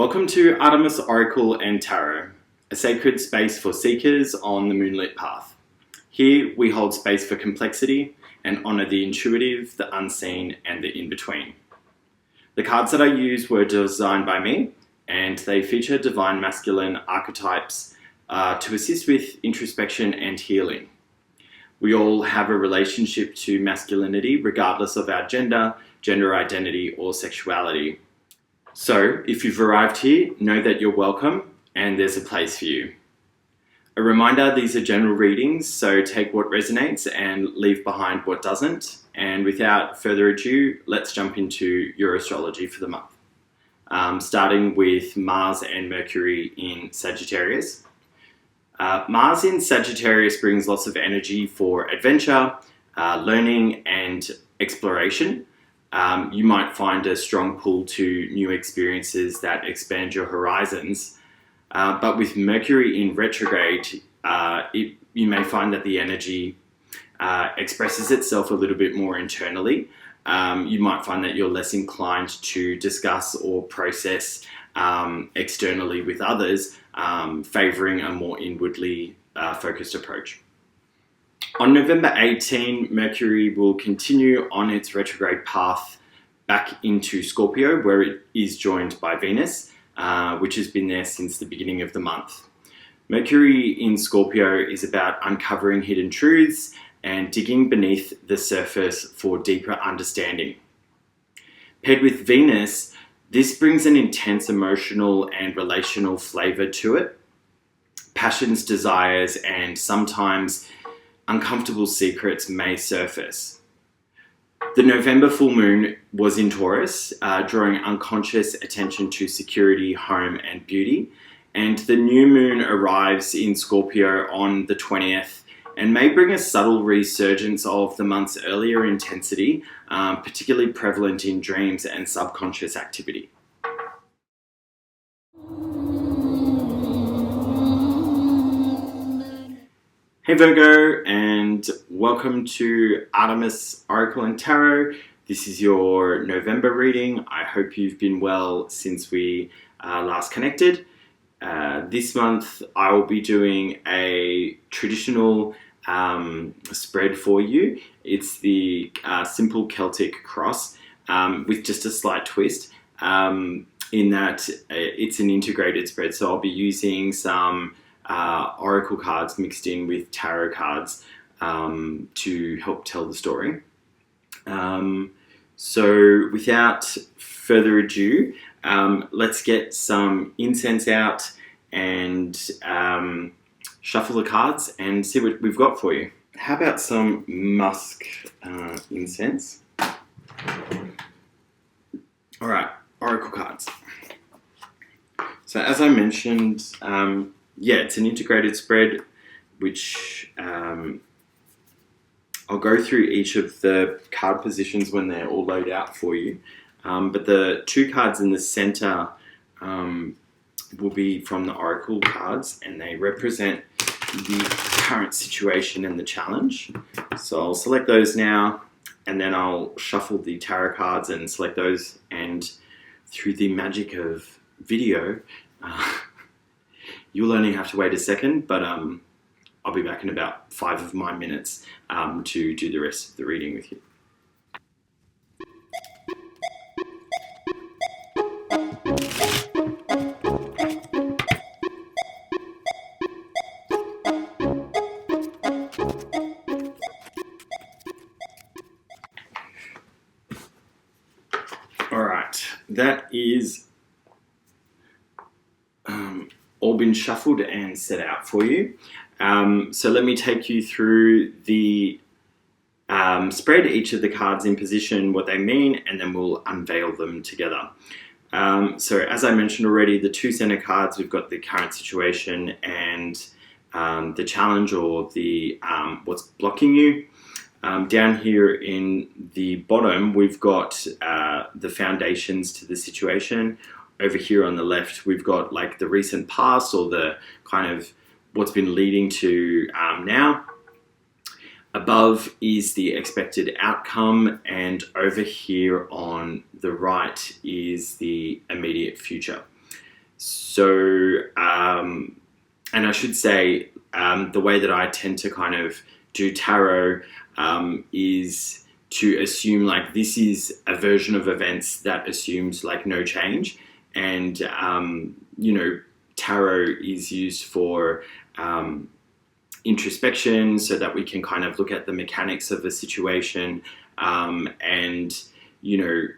Welcome to Artemis Oracle and Tarot, a sacred space for seekers on the moonlit path. Here we hold space for complexity and honour the intuitive, the unseen and the in-between. The cards that I use were designed by me and they feature divine masculine archetypes to assist with introspection and healing. We all have a relationship to masculinity regardless of our gender identity or sexuality. So, if you've arrived here, know that you're welcome and there's a place for you. A reminder, these are general readings, so take what resonates and leave behind what doesn't. And without further ado, let's jump into your astrology for the month. Starting with Mars and Mercury in Sagittarius. Mars in Sagittarius brings lots of energy for adventure, learning and exploration. You might find a strong pull to new experiences that expand your horizons. But with Mercury in retrograde, you may find that the energy expresses itself a little bit more internally. You might find that you're less inclined to discuss or process externally with others, favouring a more inwardly focused approach. On November 18, Mercury will continue on its retrograde path back into Scorpio, where it is joined by Venus, which has been there since the beginning of the month. Mercury in Scorpio is about uncovering hidden truths and digging beneath the surface for deeper understanding. Paired with Venus, this brings an intense emotional and relational flavour to it. Passions, desires, and sometimes uncomfortable secrets may surface. The November full moon was in Taurus, drawing unconscious attention to security, home, and beauty. And the new moon arrives in Scorpio on the 20th and may bring a subtle resurgence of the month's earlier intensity, particularly prevalent in dreams and subconscious activity. Hey Virgo, and welcome to Artemis Oracle and Tarot. This is your November reading. I hope you've been well since we last connected. This month I will be doing a traditional spread for you. It's the simple Celtic cross with just a slight twist in that it's an integrated spread. So I'll be using some oracle cards mixed in with tarot cards to help tell the story. So without further ado, let's get some incense out and shuffle the cards and see what we've got for you. How about some musk incense? All right, oracle cards. So as I mentioned, it's an integrated spread, which I'll go through each of the card positions when they're all laid out for you. But the two cards in the center will be from the oracle cards, and they represent the current situation and the challenge. So I'll select those now, and then I'll shuffle the tarot cards and select those, and through the magic of video, you'll only have to wait a second, but I'll be back in about 5 of my minutes to do the rest of the reading with you. All right, that is all been shuffled and set out for you. So let me take you through the spread, each of the cards in position, what they mean, and then we'll unveil them together. So as I mentioned already, the two center cards, we've got the current situation and the challenge, or the what's blocking you. Down here in the bottom, we've got the foundations to the situation. Over here on the left, we've got like the recent past, or the kind of what's been leading to now. Above is the expected outcome, and over here on the right is the immediate future. So, and I should say, the way that I tend to kind of do tarot is to assume like this is a version of events that assumes like no change. And, you know, tarot is used for introspection so that we can kind of look at the mechanics of a situation. And, you know,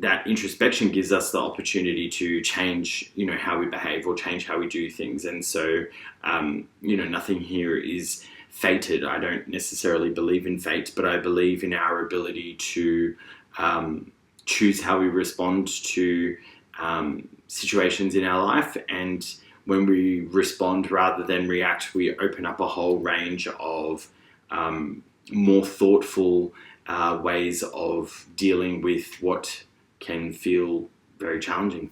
that introspection gives us the opportunity to change, you know, how we behave or change how we do things. And so, you know, nothing here is fated. I don't necessarily believe in fate, but I believe in our ability to choose how we respond to situations in our life. And when we respond rather than react, we open up a whole range of more thoughtful ways of dealing with what can feel very challenging.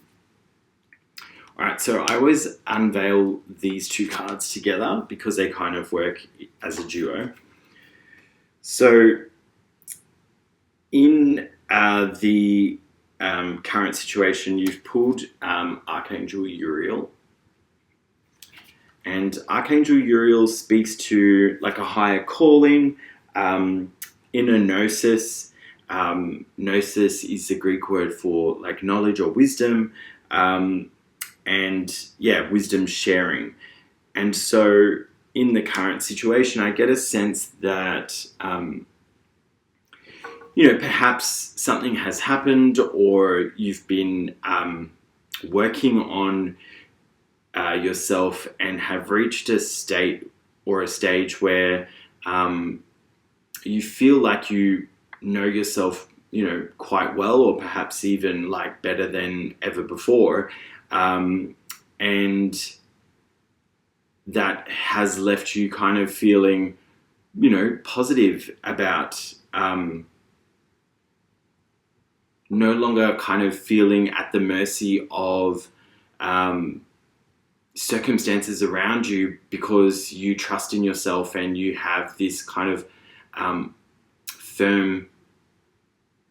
All right, so I always unveil these two cards together because they kind of work as a duo. So in the current situation, you've pulled Archangel Uriel. And Archangel Uriel speaks to like a higher calling, inner gnosis. Gnosis is the Greek word for like knowledge or wisdom, and yeah, wisdom sharing. And so in the current situation, I get a sense that, you know, perhaps something has happened or you've been working on yourself and have reached a state or a stage where you feel like you know yourself, you know, quite well, or perhaps even like better than ever before. And that has left you kind of feeling, you know, positive about no longer kind of feeling at the mercy of circumstances around you, because you trust in yourself and you have this kind of firm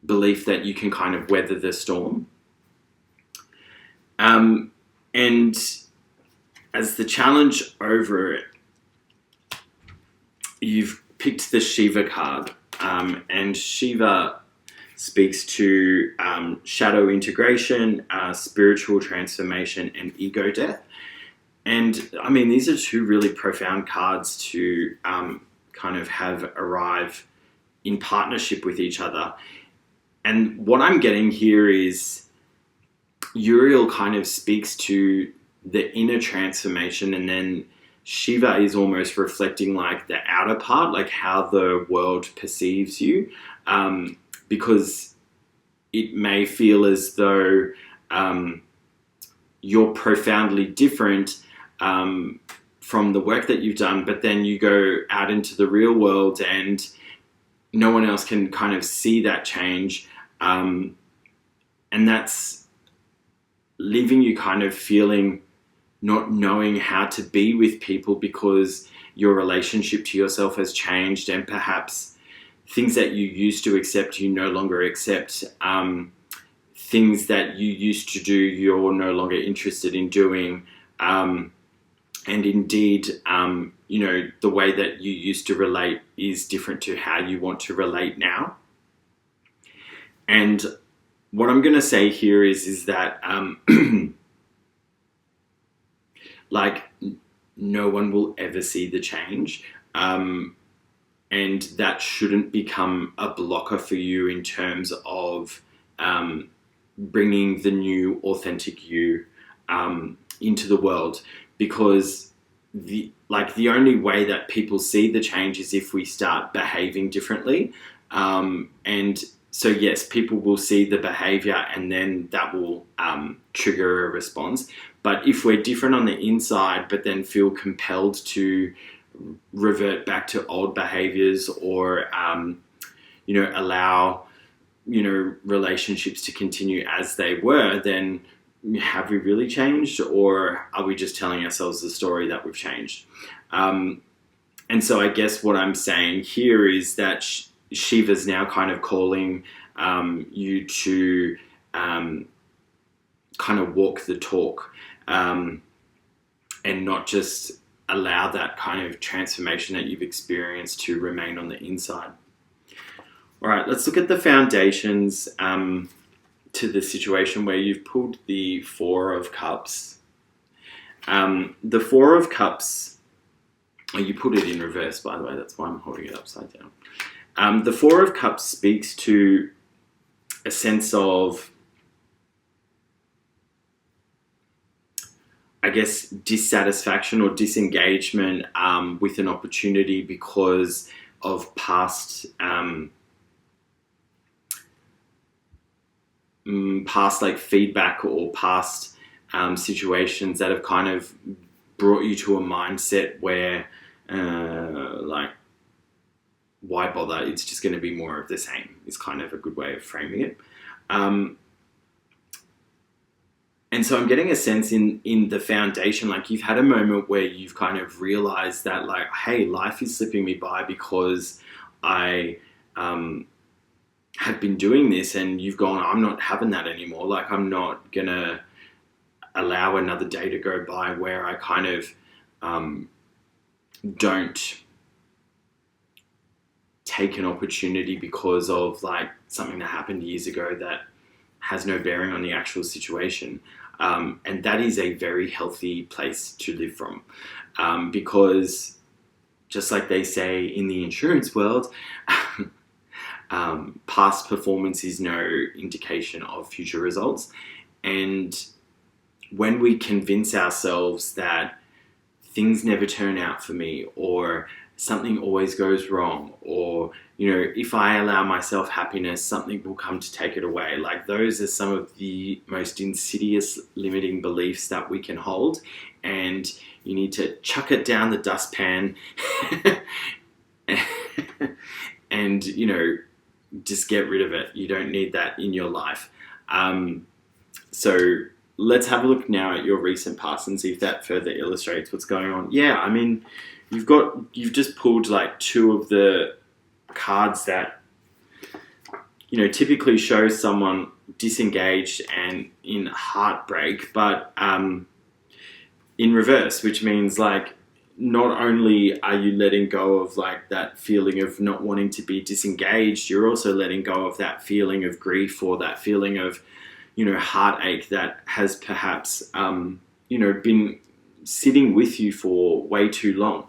belief that you can kind of weather the storm. And as the challenge over it, you've picked the Shiva card, and Shiva speaks to shadow integration, spiritual transformation, and ego death. And I mean, these are two really profound cards to kind of have arrive in partnership with each other. And what I'm getting here is Uriel kind of speaks to the inner transformation, and then Shiva is almost reflecting like the outer part, like how the world perceives you, because it may feel as though you're profoundly different from the work that you've done, but then you go out into the real world and no one else can kind of see that change, and that's leaving you kind of feeling not knowing how to be with people because your relationship to yourself has changed, and perhaps things that you used to accept, you no longer accept. Things that you used to do, you're no longer interested in doing. And indeed, you know, the way that you used to relate is different to how you want to relate now. And what I'm going to say here is that, like, no one will ever see the change. And that shouldn't become a blocker for you in terms of bringing the new authentic you into the world, because the only way that people see the change is if we start behaving differently. And so yes, people will see the behavior and then that will trigger a response. But if we're different on the inside, but then feel compelled to revert back to old behaviors or, you know, allow, you know, relationships to continue as they were, then have we really changed, or are we just telling ourselves the story that we've changed? And so I guess what I'm saying here is that Shiva's now kind of calling you to kind of walk the talk, and not just allow that kind of transformation that you've experienced to remain on the inside. All right, let's look at the foundations to the situation where you've pulled the Four of Cups. The Four of Cups, you put it in reverse, by the way, that's why I'm holding it upside down. The Four of Cups speaks to a sense of, I guess, dissatisfaction or disengagement with an opportunity because of past like feedback or past situations that have kind of brought you to a mindset where like, why bother? It's just going to be more of the same, is kind of a good way of framing it. And so I'm getting a sense in the foundation, like you've had a moment where you've kind of realized that, like, hey, life is slipping me by because I have been doing this, and you've gone, I'm not having that anymore. Like, I'm not going to allow another day to go by where I kind of don't take an opportunity because of like something that happened years ago that has no bearing on the actual situation. And that is a very healthy place to live from, because just like they say in the insurance world, past performance is no indication of future results. And when we convince ourselves that things never turn out for me, or something always goes wrong, or, you know, if I allow myself happiness, something will come to take it away. Like, those are some of the most insidious limiting beliefs that we can hold, and you need to chuck it down the dustpan and, you know, just get rid of it. You don't need that in your life. So let's have a look now at your recent past and see if that further illustrates what's going on. Yeah, I mean, you've just pulled like two of the cards that, you know, typically show someone disengaged and in heartbreak, but in reverse, which means like, not only are you letting go of like that feeling of not wanting to be disengaged, you're also letting go of that feeling of grief, or that feeling of, you know, heartache that has perhaps, you know, been sitting with you for way too long.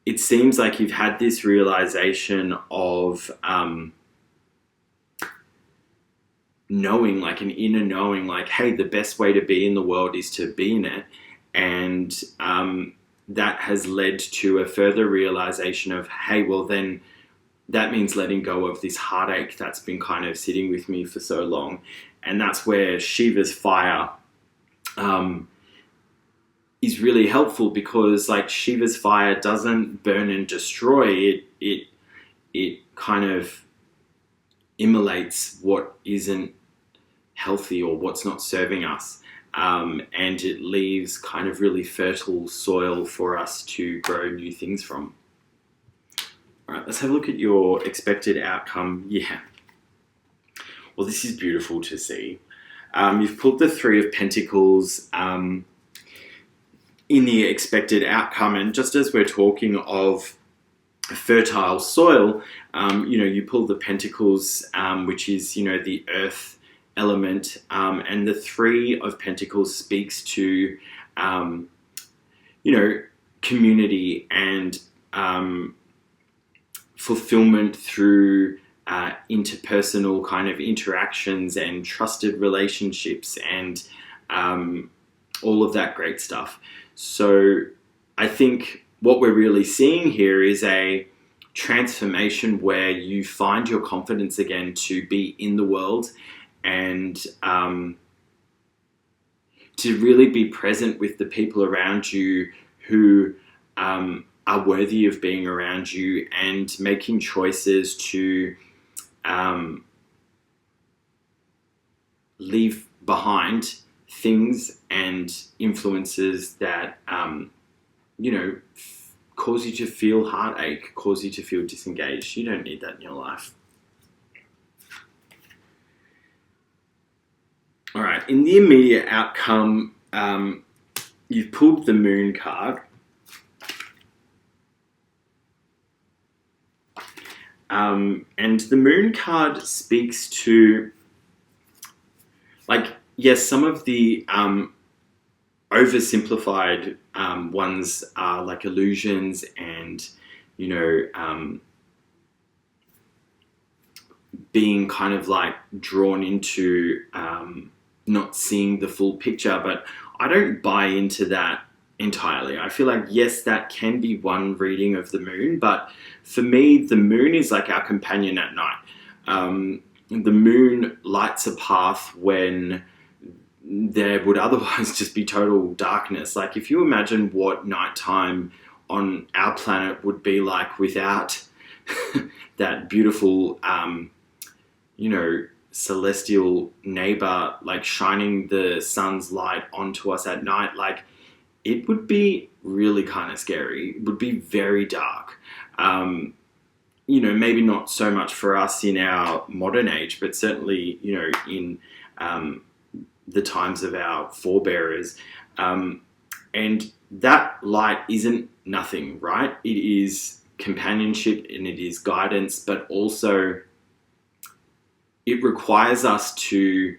It seems like you've had this realization of knowing, like an inner knowing, like, hey, the best way to be in the world is to be in it. And that has led to a further realization of, hey, well then that means letting go of this heartache that's been kind of sitting with me for so long. And that's where Shiva's fire is really helpful, because like Shiva's fire doesn't burn and destroy, it kind of immolates what isn't healthy or what's not serving us. And it leaves kind of really fertile soil for us to grow new things from. All right, let's have a look at your expected outcome. Yeah. Well, this is beautiful to see. You've pulled the Three of Pentacles in the expected outcome. And just as we're talking of fertile soil, you know, you pull the Pentacles, which is, you know, the earth element, and the Three of Pentacles speaks to, you know, community and fulfillment through interpersonal kind of interactions and trusted relationships and all of that great stuff. So I think what we're really seeing here is a transformation where you find your confidence again to be in the world, and to really be present with the people around you who are worthy of being around you, and making choices to leave behind things and influences that, you know, cause you to feel heartache, cause you to feel disengaged. You don't need that in your life. right, in the immediate outcome, you've pulled the Moon card. And the Moon card speaks to, like, yes, some of the oversimplified ones are like illusions and, you know, being kind of like drawn into not seeing the full picture. But I don't buy into that entirely. I feel like, yes, that can be one reading of the moon, but for me, the moon is like our companion at night. The moon lights a path when there would otherwise just be total darkness. Like, if you imagine what nighttime on our planet would be like without that beautiful, you know, celestial neighbor, like shining the sun's light onto us at night, like, it would be really kind of scary. It would be very dark. You know, maybe not so much for us in our modern age, but certainly, you know, in the times of our forebearers. And that light isn't nothing, right? It is companionship and it is guidance, but also it requires us to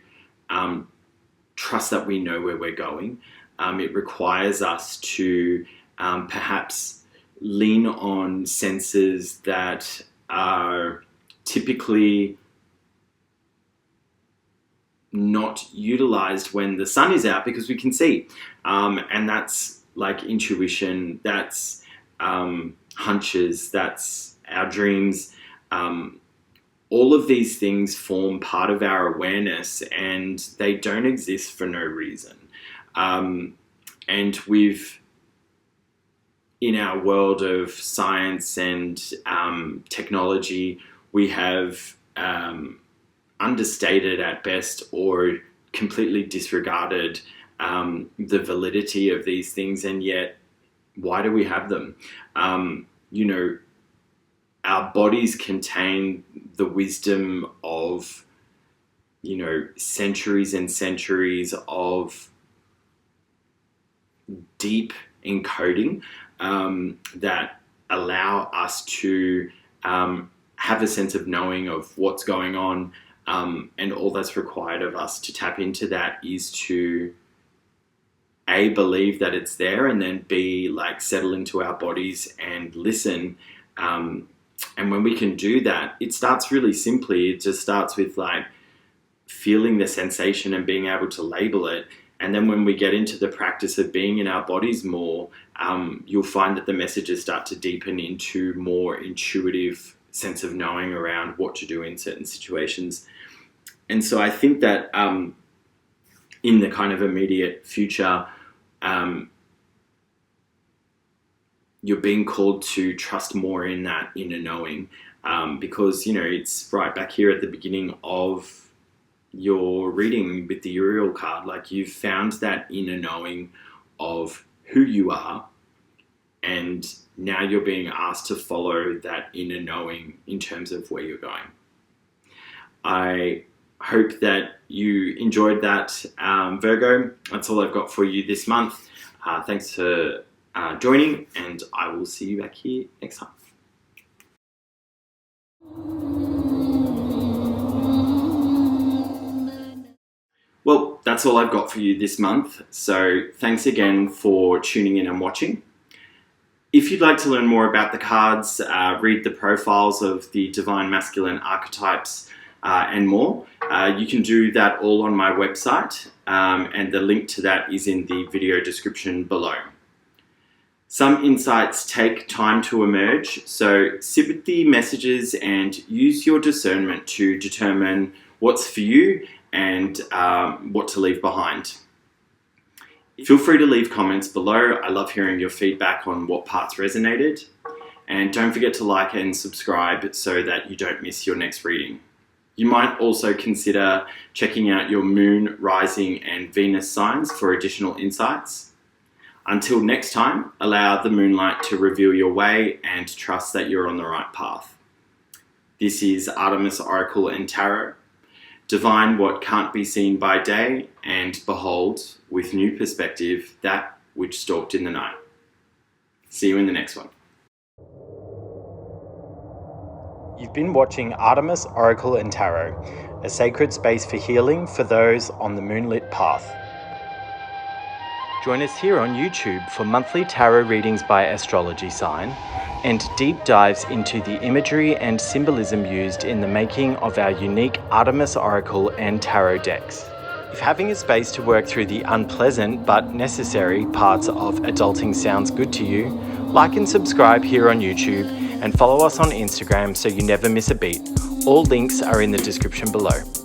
trust that we know where we're going. It requires us to perhaps lean on senses that are typically not utilized when the sun is out because we can see. And that's like intuition, that's hunches, that's our dreams. All of these things form part of our awareness and they don't exist for no reason. And in our world of science and technology, we have understated at best or completely disregarded the validity of these things. And yet, why do we have them? You know, our bodies contain the wisdom of, you know, centuries and centuries of deep encoding that allow us to have a sense of knowing of what's going on, and all that's required of us to tap into that is to A, believe that it's there, and then B, like settle into our bodies and listen. And when we can do that, it starts really simply. It just starts with like feeling the sensation and being able to label it. And then when we get into the practice of being in our bodies more, you'll find that the messages start to deepen into more intuitive sense of knowing around what to do in certain situations. And so I think that in the kind of immediate future, you're being called to trust more in that inner knowing, because, you know, it's right back here at the beginning of your reading with the Uriel card. Like, you've found that inner knowing of who you are, and now you're being asked to follow that inner knowing in terms of where you're going. I hope that you enjoyed that, Virgo. That's all I've got for you this month. Thanks for joining, and I will see you back here next time. Well, that's all I've got for you this month. So thanks again for tuning in and watching. If you'd like to learn more about the cards, read the profiles of the divine masculine archetypes, and more, you can do that all on my website, and the link to that is in the video description below. Some insights take time to emerge, so sit with the messages and use your discernment to determine what's for you and what to leave behind. Feel free to leave comments below. I love hearing your feedback on what parts resonated. And don't forget to like and subscribe so that you don't miss your next reading. You might also consider checking out your moon, rising, and Venus signs for additional insights. Until next time, allow the moonlight to reveal your way and trust that you're on the right path. This is Artemis Oracle and Tarot, Divine what can't be seen by day, and behold, with new perspective, that which stalked in the night. See you in the next one. You've been watching Artemis, Oracle and Tarot, a sacred space for healing for those on the moonlit path. Join us here on YouTube for monthly tarot readings by astrology sign and deep dives into the imagery and symbolism used in the making of our unique Artemis, Oracle and Tarot decks. If having a space to work through the unpleasant but necessary parts of adulting sounds good to you, like and subscribe here on YouTube and follow us on Instagram so you never miss a beat. All links are in the description below.